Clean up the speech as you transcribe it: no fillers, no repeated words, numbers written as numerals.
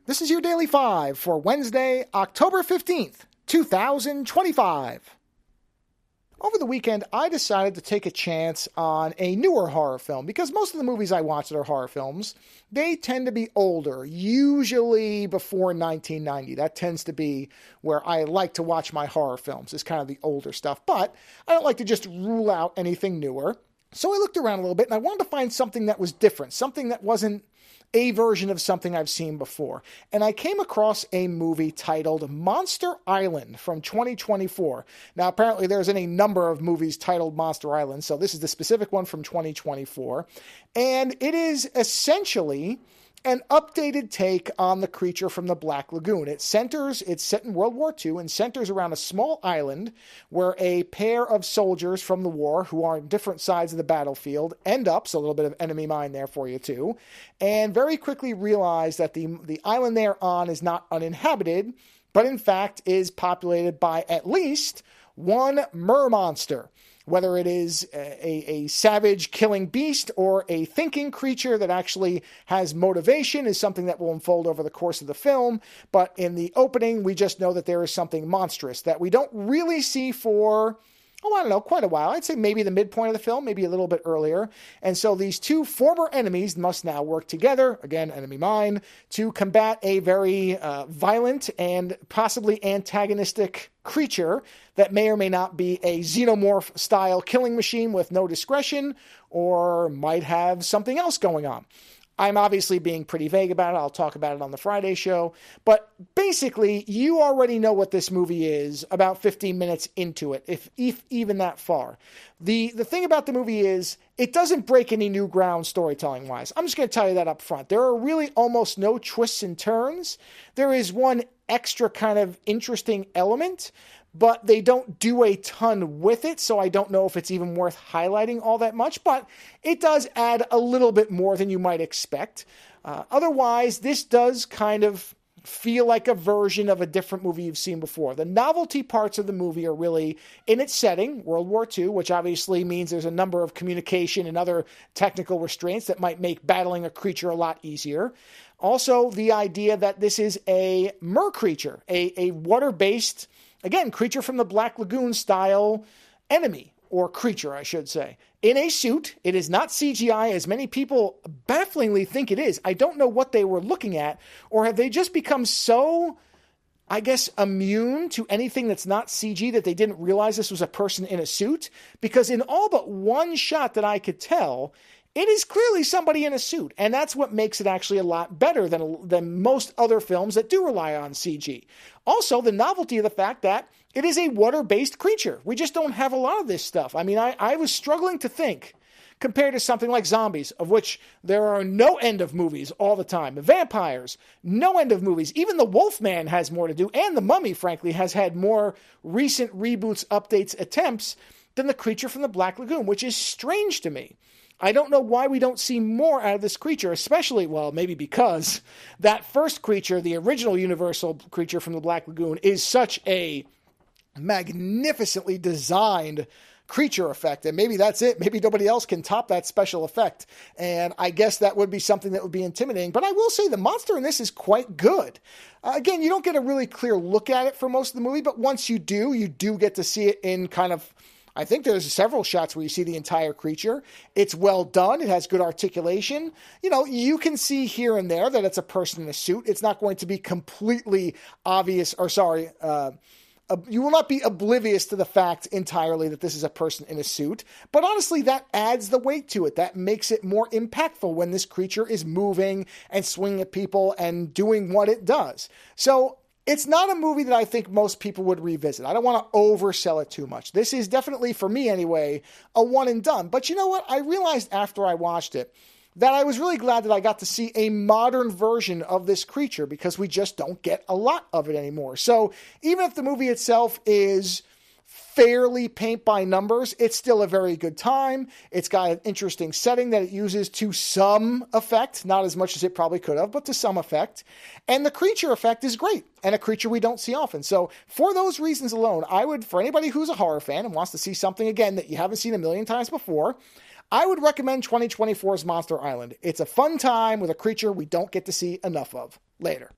This is your Daily 5 for Wednesday, October 15th, 2025. Over the weekend, I decided to take a chance on a newer horror film because most of the movies I watch that are horror films, they tend to be older, usually before 1990. That tends to be where I like to watch my horror films, is kind of the older stuff. But I don't like to just rule out anything newer. So I looked around a little bit and I wanted to find something that was different, something that wasn't a version of something I've seen before. And I came across a movie titled Monster Island from 2024. Now, apparently there's any number of movies titled Monster Island, so this is the specific one from 2024. And it is essentially an updated take on the creature from the Black Lagoon. It's set in World War II and centers around a small island where a pair of soldiers from the war who are on different sides of the battlefield end up, so a little bit of enemy mine there for you too, and very quickly realize that the island they're on is not uninhabited, but in fact is populated by at least one mer-monster. Whether it is a savage killing beast or a thinking creature that actually has motivation is something that will unfold over the course of the film. But in the opening, we just know that there is something monstrous that we don't really see for, I don't know, quite a while. I'd say maybe the midpoint of the film, maybe a little bit earlier. And so these two former enemies must now work together, again, enemy mine, to combat a very violent and possibly antagonistic creature that may or may not be a xenomorph-style killing machine with no discretion, or might have something else going on. I'm obviously being pretty vague about it. I'll talk about it on the Friday show. But basically, you already know what this movie is about 15 minutes into it, if even that far. The thing about the movie is it doesn't break any new ground storytelling-wise. I'm just going to tell you that up front. There are really almost no twists and turns. There is one extra kind of interesting element, but they don't do a ton with it, so I don't know if it's even worth highlighting all that much, but it does add a little bit more than you might expect. Otherwise, this does kind of feel like a version of a different movie you've seen before. The novelty parts of the movie are really in its setting, World War II, which obviously means there's a number of communication and other technical restraints that might make battling a creature a lot easier. Also, the idea that this is a mer creature, a water-based, again, creature from the Black Lagoon style enemy, or creature, I should say. In a suit, it is not CGI as many people bafflingly think it is. I don't know what they were looking at, or have they just become so, I guess, immune to anything that's not CG that they didn't realize this was a person in a suit? Because in all but one shot that I could tell, it is clearly somebody in a suit, and that's what makes it actually a lot better than most other films that do rely on CG. Also, the novelty of the fact that it is a water-based creature. We just don't have a lot of this stuff. I mean, I was struggling to think, compared to something like zombies, of which there are no end of movies all the time. Vampires, no end of movies. Even the Wolfman has more to do, and the Mummy, frankly, has had more recent reboots, updates, attempts than the creature from the Black Lagoon, which is strange to me. I don't know why we don't see more out of this creature, especially, well, maybe because that first creature, the original Universal creature from the Black Lagoon, is such a magnificently designed creature effect, and maybe that's it. Maybe nobody else can top that special effect, and I guess that would be something that would be intimidating. But I will say the monster in this is quite good. Again, you don't get a really clear look at it for most of the movie, but once you do get to see it in kind of, I think there's several shots where you see the entire creature. It's well done. It has good articulation. You know, you can see here and there that it's a person in a suit. It's not going to be completely obvious, you will not be oblivious to the fact entirely that this is a person in a suit. But honestly, that adds the weight to it. That makes it more impactful when this creature is moving and swinging at people and doing what it does. So it's not a movie that I think most people would revisit. I don't want to oversell it too much. This is definitely, for me anyway, a one and done. But you know what? I realized after I watched it that I was really glad that I got to see a modern version of this creature, because we just don't get a lot of it anymore. So even if the movie itself is fairly paint by numbers, it's still a very good time. It's got an interesting setting that it uses to some effect, not as much as it probably could have, but to some effect. And the creature effect is great, and a creature we don't see often. So for those reasons alone, I would, for anybody who's a horror fan and wants to see something again that you haven't seen a million times before, I would recommend 2024's Monster Island. It's a fun time with a creature we don't get to see enough of. Later.